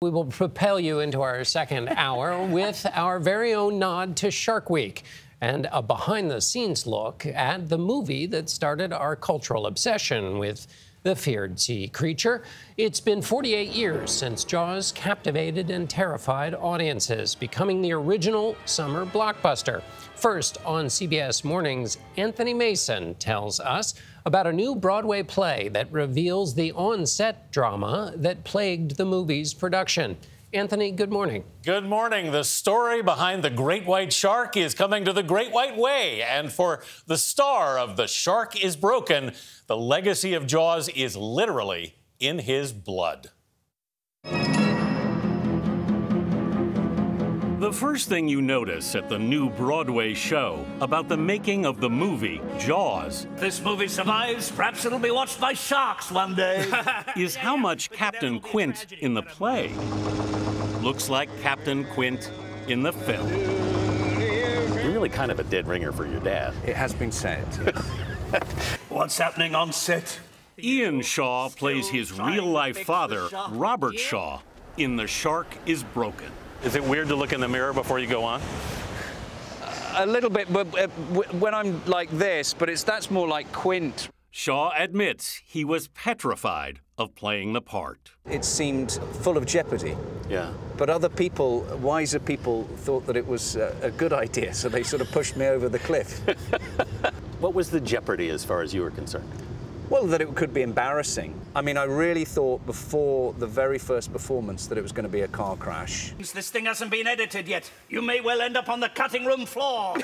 We will propel you into our second hour with our very own nod to Shark Week and a behind-the-scenes look at the movie that started our cultural obsession with the feared sea creature. It's been 48 years since Jaws captivated and terrified audiences, becoming the original summer blockbuster. First, on CBS Mornings, Anthony Mason tells us about a new Broadway play that reveals the on-set drama that plagued the movie's production. Anthony, good morning. Good morning. The story behind the Great White Shark is coming to the Great White Way. And for the star of The Shark is Broken, the legacy of Jaws is literally in his blood. The first thing you notice at the new Broadway show about the making of the movie Jaws, if this movie survives, perhaps it'll be watched by sharks one day, is how much Captain Quint in the play looks like Captain Quint in the film. You're really kind of a dead ringer for your dad. It has been said. What's happening on set? Ian Shaw plays his real-life father, Robert Shaw, in The Shark is Broken. Is it weird to look in the mirror before you go on? A little bit, but when I'm like this, but that's more like Quint. Shaw admits he was petrified of playing the part. It seemed full of jeopardy. Yeah. But other people, wiser people, thought that it was a good idea, so they sort of pushed me over the cliff. What was the jeopardy as far as you were concerned? Well, that it could be embarrassing. I mean, I really thought before the very first performance that it was going to be a car crash. This thing hasn't been edited yet. You may well end up on the cutting room floor.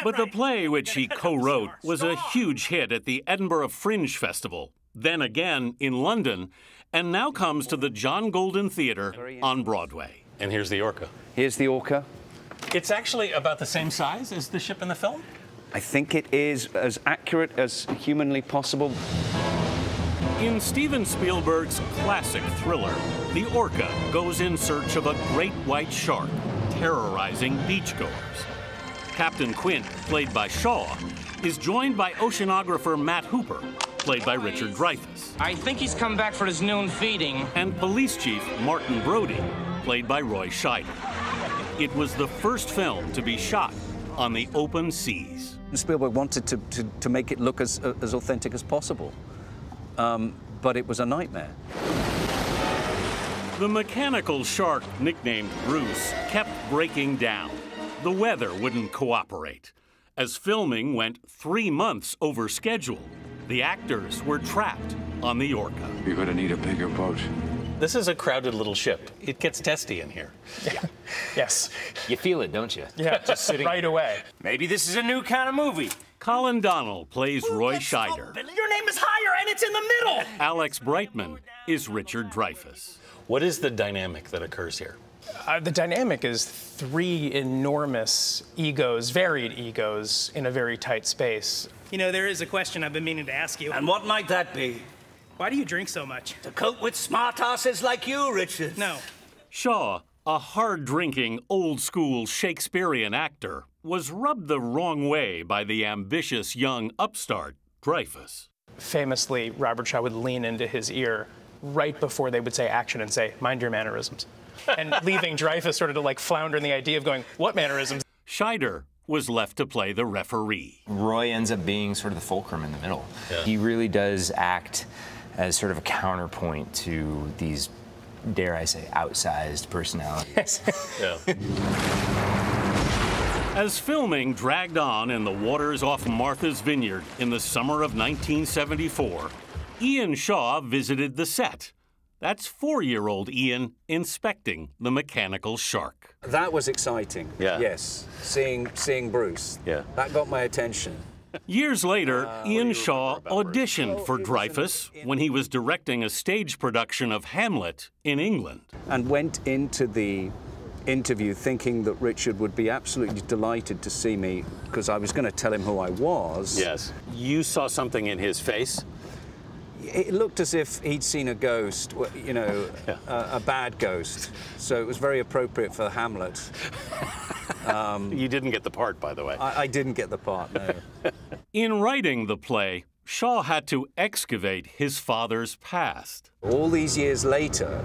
But the play, which he co-wrote, was a huge hit at the Edinburgh Fringe Festival, then again in London, and now comes to the John Golden Theatre on Broadway. And here's the orca. Here's the orca. It's actually about the same size as the ship in the film? I think it is as accurate as humanly possible. In Steven Spielberg's classic thriller, the orca goes in search of a great white shark, terrorizing beachgoers. Captain Quint, played by Shaw, is joined by oceanographer Matt Hooper, played by Richard Dreyfuss. I think he's come back for his noon feeding. And police chief Martin Brody, played by Roy Scheider. It was the first film to be shot on the open seas. Spielberg wanted to make it look as authentic as possible, but it was a nightmare. The mechanical shark, nicknamed Bruce, kept breaking down. The weather wouldn't cooperate. As filming went 3 months over schedule, the actors were trapped on the orca. You're gonna need a bigger boat. This is a crowded little ship. It gets testy in here. Yeah. Yes. You feel it, don't you? Yeah, just sitting right away. Maybe this is a new kind of movie. Colin Donnell plays Roy Scheider. Your name is higher and it's in the middle. Alex Brightman is Richard Dreyfuss. What is the dynamic that occurs here? The dynamic is 3 enormous egos, varied egos, in a very tight space. You know, there is a question I've been meaning to ask you. And what might that be? Why do you drink so much? To cope with smartasses like you, Richard. No. Shaw, a hard-drinking, old-school Shakespearean actor, was rubbed the wrong way by the ambitious young upstart, Dreyfuss. Famously, Robert Shaw would lean into his ear right before they would say action and say, mind your mannerisms. And leaving Dreyfuss sort of to like flounder in the idea of going, what mannerisms? Scheider was left to play the referee. Roy ends up being sort of the fulcrum in the middle. Yeah. He really does act as sort of a counterpoint to these, dare I say, outsized personalities. Yeah. As filming dragged on in the waters off Martha's Vineyard in the summer of 1974, Ian Shaw visited the set. That's 4-year-old Ian inspecting the mechanical shark. That was exciting. Yeah. Yes. Seeing Bruce. Yeah. That got my attention. Years later, Ian Shaw auditioned for Dreyfuss when he was directing a stage production of Hamlet in England. And went into the interview thinking that Richard would be absolutely delighted to see me because I was going to tell him who I was. Yes. You saw something in his face? It looked as if he'd seen a ghost, you know, Yeah. a bad ghost. So it was very appropriate for Hamlet. You didn't get the part, by the way. I didn't get the part, no. In writing the play, Shaw had to excavate his father's past. All these years later,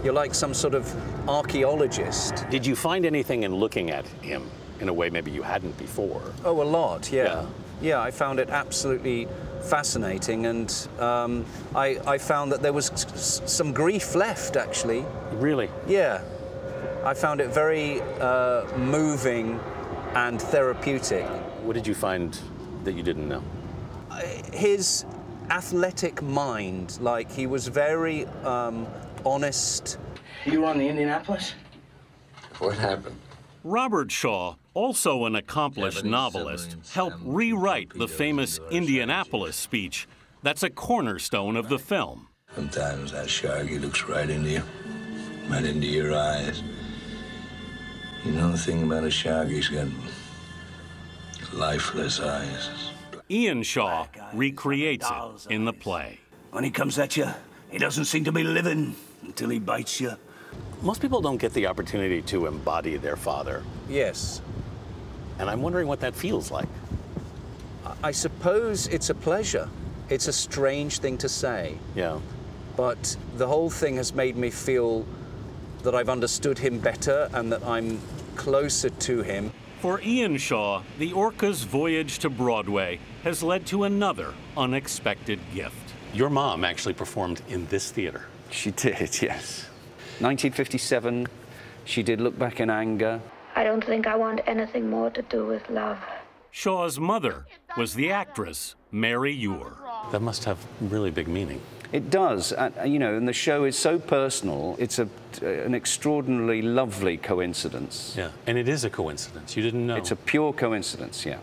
You're like some sort of archaeologist. Did you find anything in looking at him in a way maybe you hadn't before? Oh, a lot, yeah. Yeah, I found it absolutely fascinating, and I found that there was some grief left, actually. Really? Yeah. I found it very moving and therapeutic. What did you find that you didn't know? His athletic mind, like he was very honest. You were on the Indianapolis? What happened? Robert Shaw, also an accomplished novelist, helped rewrite the famous Indianapolis speech. That's a cornerstone of the film. Sometimes that Sharky looks right into you, right into your eyes. You know the thing about a shark, he's got lifeless eyes. Ian Shaw recreates it in the play. When he comes at you, he doesn't seem to be living until he bites you. Most people don't get the opportunity to embody their father. Yes. And I'm wondering what that feels like. I suppose it's a pleasure. It's a strange thing to say. Yeah. But the whole thing has made me feel that I've understood him better and that I'm closer to him. For Ian Shaw, the Orca's voyage to Broadway has led to another unexpected gift. Your mom actually performed in this theater. She did, yes. 1957, she did Look Back in Anger. I don't think I want anything more to do with love. Shaw's mother was the actress, Mary Ure. That must have really big meaning. It does, you know, and the show is so personal. It's an extraordinarily lovely coincidence. Yeah, and it is a coincidence. You didn't know. It's a pure coincidence, yeah.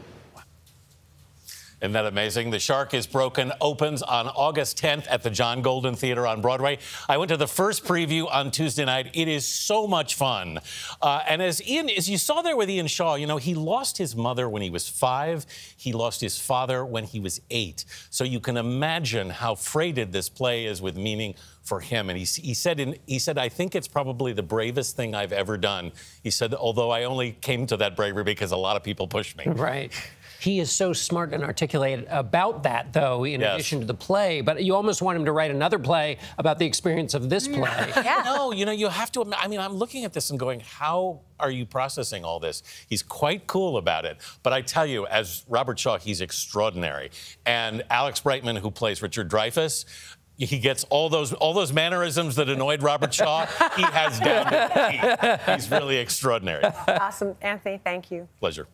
Isn't that amazing? The Shark is Broken opens on August 10th at the John Golden Theater on Broadway. I went to the first preview on Tuesday night. It is so much fun. And as you saw there with Ian Shaw, you know, he lost his mother when he was 5. He lost his father when he was 8. So you can imagine how freighted this play is with meaning for him. And he said, I think it's probably the bravest thing I've ever done. He said, although I only came to that bravery because a lot of people pushed me. Right. He is so smart and articulate about that, though, in addition to the play. But you almost want him to write another play about the experience of this play. Yeah. No, you know, you have to. I mean, I'm looking at this and going, how are you processing all this? He's quite cool about it. But I tell you, as Robert Shaw, he's extraordinary. And Alex Brightman, who plays Richard Dreyfuss, he gets all those mannerisms that annoyed Robert Shaw. He has down to a T. He's really extraordinary. Awesome. Anthony, thank you. Pleasure.